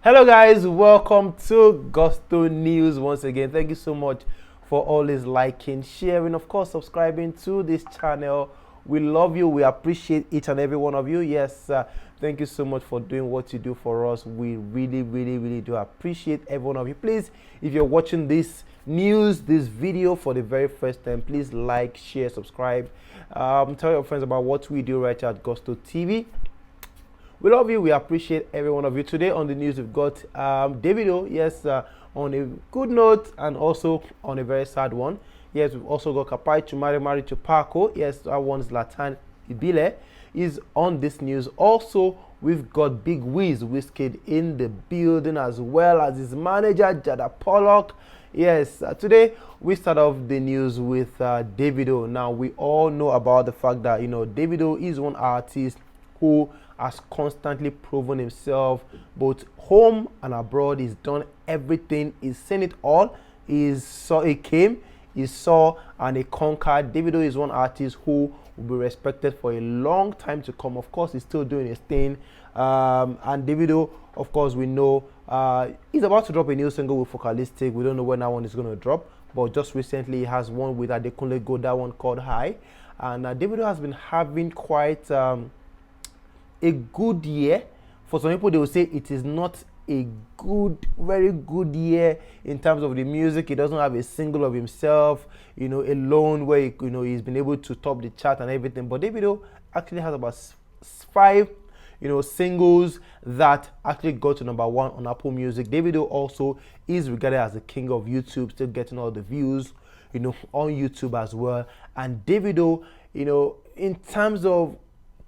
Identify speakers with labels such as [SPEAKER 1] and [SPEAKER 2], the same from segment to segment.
[SPEAKER 1] Hello guys, welcome to Gusto News once again. Thank you so much for always liking, sharing, of course subscribing to this channel. We love you. We appreciate each and every one of you. Yes, thank you so much for doing what you do for us. We really do appreciate every one of you. Please, if you're watching this video for the very first time, please like, share, subscribe, tell your friends about what we do right here at Gusto TV. We love you. We appreciate every one of you. Today on the news, we've got Davido. Yes, on a good note and also on a very sad one. Yes, we've also got Kapai Chumari to Paco. Yes, that one's Zlatan Ibile is on this news. Also, we've got Big WIZKID in the building, as well as his manager Jada Pollock. Yes, today we start off the news with Davido. Now, we all know about the fact that Davido is one artist who has constantly proven himself both home and abroad. He's done everything. He's seen it all. He came, he saw, and he conquered. Davido is one artist who will be respected for a long time to come. Of course, he's still doing his thing. And Davido, of course, we know he's about to drop a new single with Focalistic. We don't know when that one is going to drop, but just recently he has one with Adekunle Gold, that one called High. And Davido has been having quite a good year. For some people, they will say it is not a very good year in terms of the music. He doesn't have a single of himself, alone, where he's been able to top the chart and everything. But Davido actually has about 5 singles that actually got to number 1 on Apple Music. Davido also is regarded as the king of YouTube, still getting all the views on YouTube as well. And Davido, in terms of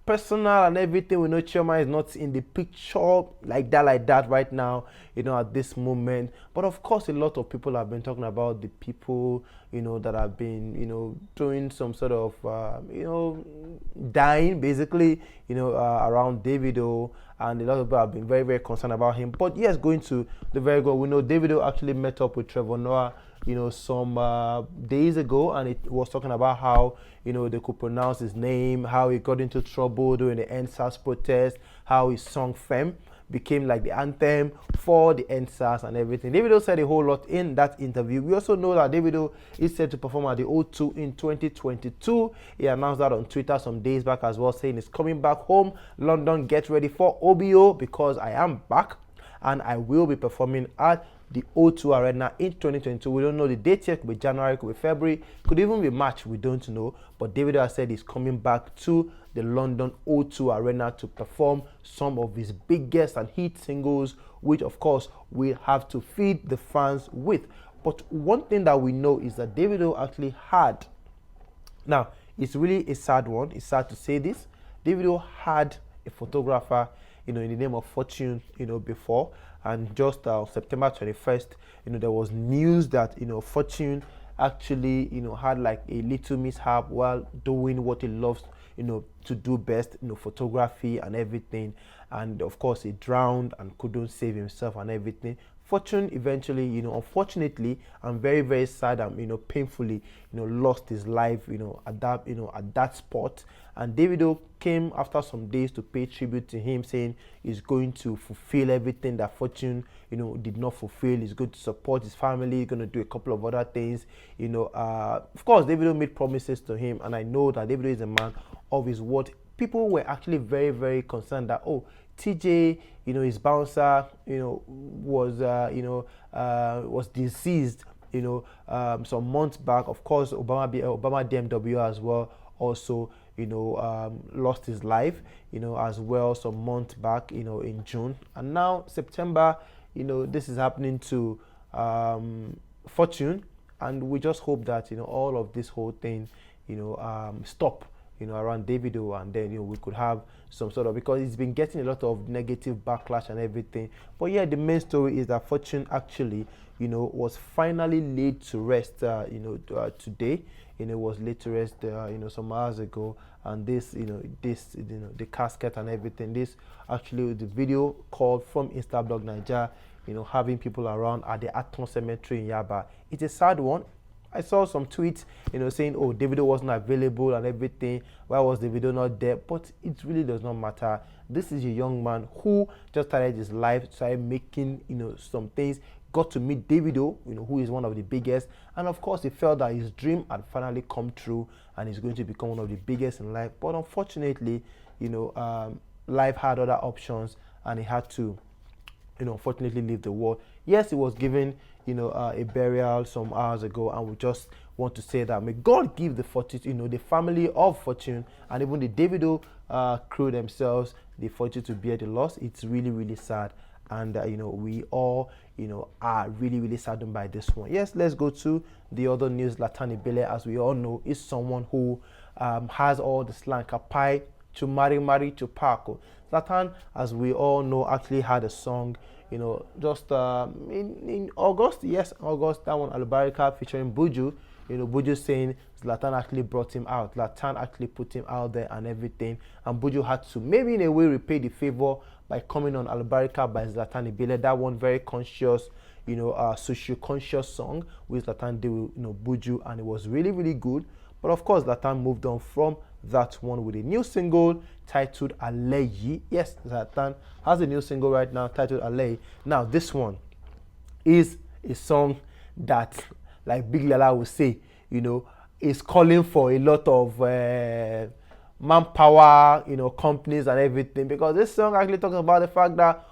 [SPEAKER 1] personal and everything, we know Chioma is not in the picture like that right now, at this moment. But of course, a lot of people have been talking about the people, that have been, doing some sort of, dying basically, around Davido. And a lot of people have been very concerned about him. But yes, going to the very good, we know Davido actually met up with Trevor Noah, some days ago, and it was talking about how they could pronounce his name, how he got into trouble during the NSAS protest, how his song Femme became like the anthem for the NSAS and everything. Davido said a whole lot in that interview. We also know that Davido is set to perform at the O2 in 2022. He announced that on Twitter some days back as well, saying he's coming back home. London, get ready for OBO, because I am back and I will be performing at the O2 Arena in 2022. We don't know the date yet. Could be January, could be February, could even be March. We don't know. But Davido has said he's coming back to the London O2 Arena to perform some of his biggest and hit singles, which of course we have to feed the fans with. But one thing that we know is that Davido actually had, now it's really a sad one, it's sad to say this, Davido had a photographer in the name of Fortune before. And just September 21st, there was news that Fortune actually had like a little mishap while doing what he loves to do best, photography and everything. And of course he drowned and couldn't save himself and everything. Fortune eventually, unfortunately and very sad and painfully, lost his life, at that spot. And Davido came after some days to pay tribute to him, saying he's going to fulfill everything that Fortune, did not fulfill. He's going to support his family. He's going to do a couple of other things. Of course, Davido made promises to him, and I know that Davido is a man of his word. People were actually very concerned that, oh, TJ, his bouncer, was deceased, some months back. Of course, Obama DMW as well also, lost his life, as well some months back, in June. And now September, this is happening to Fortune, and we just hope that all of this whole thing, stop. Around Davido, and then we could have some sort of, because he's been getting a lot of negative backlash and everything. But yeah, the main story is that Fortune actually was finally laid to rest today. Was laid to rest some hours ago. And this the casket and everything, this actually the video called from Instablog Nigeria, having people around at the Aton Cemetery in Yaba. It's a sad one. I saw some tweets, saying, oh, Davido wasn't available and everything. Why was Davido not there? But it really does not matter. This is a young man who just started his life, started making, some things, got to meet Davido, who is one of the biggest. And of course, he felt that his dream had finally come true and he's going to become one of the biggest in life. But unfortunately, life had other options and he had to, unfortunately leave the world. Yes, he was given, a burial some hours ago, and we just want to say that may God give the fortune, the family of Fortune and even the Davido crew themselves the fortune to bear the loss. It's really, really sad. And, we all, are really, really saddened by this one. Yes, let's go to the other news. Zlatan Ibele, as we all know, is someone who has all the slang kapai to marry to Paco. Zlatan, as we all know, actually had a song, just in August. Yes, August, that one, Alubarika, featuring Buju. Buju saying Zlatan actually brought him out. Zlatan actually put him out there and everything. And Buju had to maybe in a way repay the favor by coming on Alubarika by Zlatan Ibele. That one very conscious, social conscious song with Zlatan did with Buju, and it was really, really good. But of course, Zlatan moved on from that one with a new single titled Aleyi. Yes, Zlatan has a new single right now titled Aleyi. Now, this one is a song that, like Big Lala will say, is calling for a lot of manpower, companies and everything, because this song actually talks about the fact that,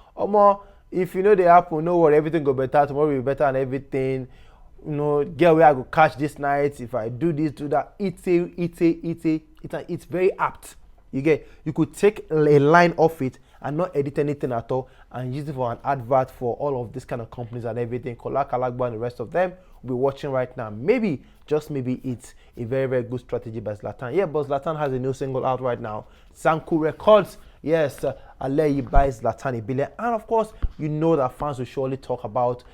[SPEAKER 1] if they happen, know what, everything go better, tomorrow will be better and everything. Get where I go catch this night. If I do this, do that. It's very apt. You could take a line off it and not edit anything at all and use it for an advert for all of these kind of companies and everything. Kola Kalagba and the rest of them will be watching right now. Maybe, just maybe, it's a very, very good strategy by Zlatan. Yeah, but Zlatan has a new single out right now. Sanku Records. Yes, Aleyi by Zlatan Ibele. And of course, that fans will surely talk about,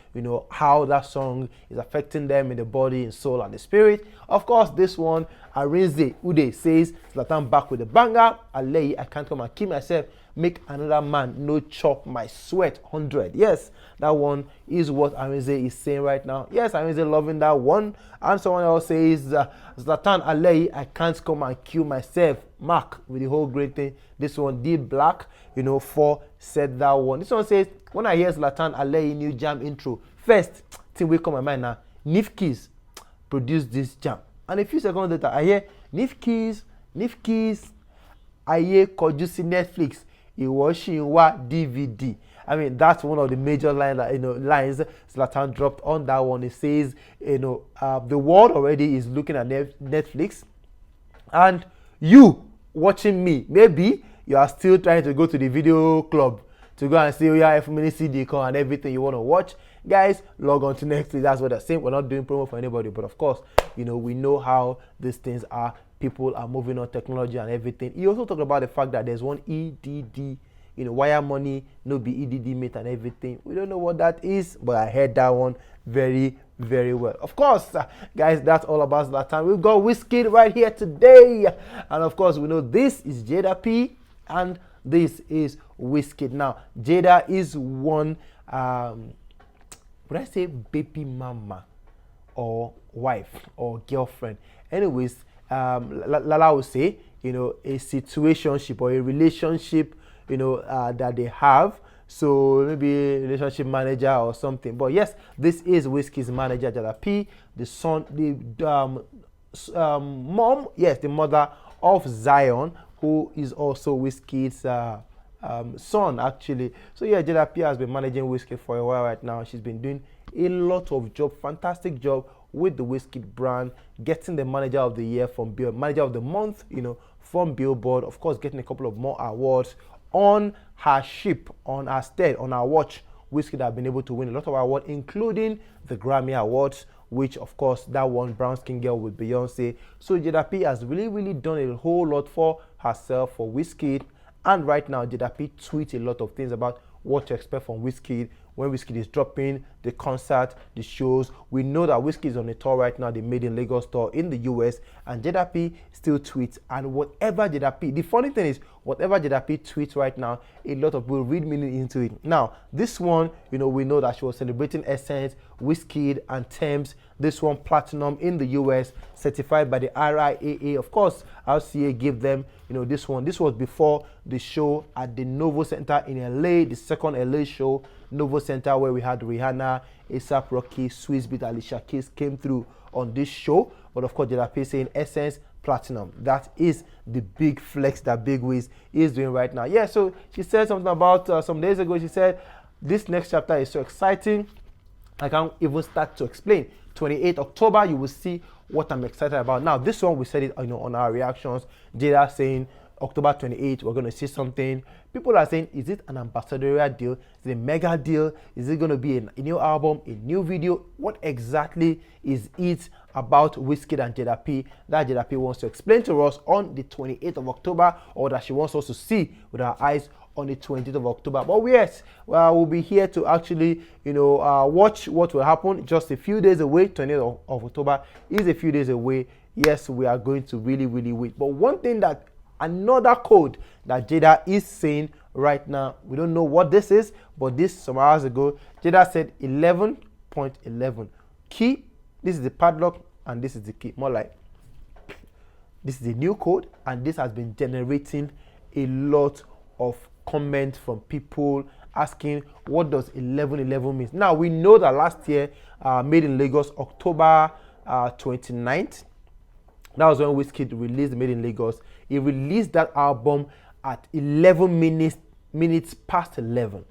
[SPEAKER 1] how that song is affecting them in the body, in soul, and the spirit. Of course, this one, Arinze Ude says, Zlatan back with a banger. Aleyi, I can't come and kill myself. Make another man no chop my sweat 100. Yes, that one is what Arinze is saying right now. Yes, Arinze loving that one. And someone else says, Zlatan Aleyi, I can't come and kill myself. Mark with the whole great thing. This one did black, for said that one. This one says, when I hear Zlatan Aleyi new jam intro, first thing will come to my mind now, Nifkeys produced this jam. And a few seconds later, I hear Nifkeys, I hear Kojusi Netflix, Iwoshinwa DVD. I mean, that's one of the major lines Zlatan dropped on that one. It says, the world already is looking at Netflix, and you watching me, maybe you are still trying to go to the video club to go and see mini CD and everything you want to watch. Guys, log on to Netflix. That's what they're saying. We're not doing promo for anybody, but of course, we know how these things are. People are moving on technology and everything. He also talked about the fact that there's one EDD, wire money, no be EDD mate and everything. We don't know what that is, but I heard that one very, very well. Of course, guys, that's all about Zlatan. We've got WIZKID right here today. And of course, we know this is Jada P and this is WIZKID. Now, Jada is one, would I say baby mama or wife or girlfriend? Anyways, Lala will say, a situationship or a relationship, that they have. So maybe a relationship manager or something. But yes, this is WIZKID's manager, Jada P, the son, the mom, yes, the mother of Zion, who is also WIZKID's son, actually. So yeah, Jada P has been managing WIZKID for a while right now. She's been doing a lot of job, fantastic job with the WIZKID brand, getting the manager of the year from manager of the month, from Billboard. Of course, getting a couple of more awards on her ship, on her stead, on her watch. WIZKID have been able to win a lot of awards, including the Grammy Awards, which of course that one Brown Skin Girl with Beyonce. So Jada P has really, really done a whole lot for herself, for WIZKID. And right now, Jada P tweets a lot of things about what to expect from WIZKID when WIZKID is dropping, the concert, the shows. We know that WIZKID is on a tour right now, the Made in Lagos tour in the US, and Jada P still tweets, and whatever Jada P, the funny thing is, whatever Jada P tweets right now, a lot of people read meaning into it. Now, this one, you know, we know that she was celebrating Essence, WIZKID, and Thames. This one platinum in the US, certified by the RIAA. Of course, RCA gave them, you know, this one. This was before the show at the Novo Center in LA, the second LA show, Novo Center, where we had Rihanna, A$AP Rocky, Swissbeatz, Alicia Keys came through on this show. But of course, Jada P saying Essence platinum. That is the big flex that Big Wiz is doing right now. Yeah, so she said something about some days ago. She said, this next chapter is so exciting, I can't even start to explain. 28th October, you will see what I'm excited about. Now, this one, we said it, you know, on our reactions. Jada saying October 28th, we're going to see something. People are saying, is it an ambassadorial deal? Is it a mega deal? Is it going to be a new album, a new video? What exactly is it about WIZKID and Jada P that Jada P wants to explain to us on the 28th of October, or that she wants us to see with our eyes on the 20th of October? But yes, we'll be here to actually, you know, watch what will happen. Just a few days away. 20th of October is a few days away. Yes, we are going to really wait. But one thing that, another code that Jada is saying right now, we don't know what this is, but this some hours ago, Jada said 11.11 key. This is the padlock and this is the key. More like, this is a new code, and this has been generating a lot of comments from people asking, what does 1111 mean? Now, we know that last year, Made in Lagos, October 29th, that was when WIZKID released Made in Lagos. He released that album at 11 minutes past 11.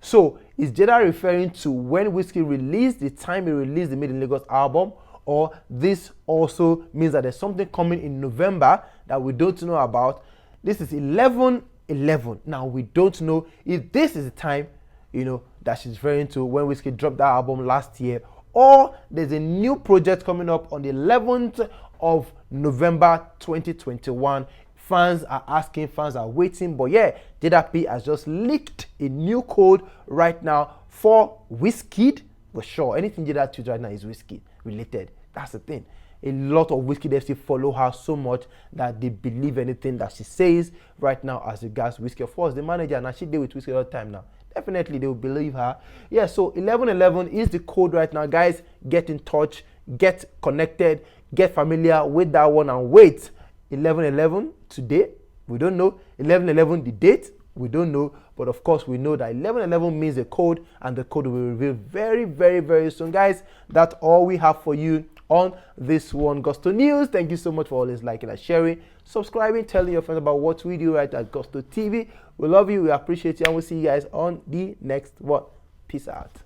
[SPEAKER 1] So, is Jada referring to when WIZKID released, the time he released the Made in Lagos album, or this also means that there's something coming in November that we don't know about? This is 11:11. Now, we don't know if this is the time, you know, that she's referring to when WIZKID dropped that album last year, or there's a new project coming up on the 11th of November 2021. Fans are asking, fans are waiting, but yeah, Jada P has just leaked a new code right now for WIZKID. But sure, anything Jada tweets right now is WIZKID related. That's the thing. A lot of WIZKID FC follow her so much that they believe anything that she says right now as regards WIZKID. Of course, the manager, and she deal with WIZKID all the time now. Definitely, they will believe her. Yeah, so 1111 is the code right now. Guys, get in touch, get connected, get familiar with that one, and wait. 1111 today, we don't know. 1111 the date, we don't know. But of course, we know that 1111 means a code, and the code will be revealed very soon. Guys, that's all we have for you on this one Gusto News. Thank you so much for always liking and sharing, subscribing, telling your friends about what we do right at Gusto TV. We love you, we appreciate you, and we'll see you guys on the next one. Peace out.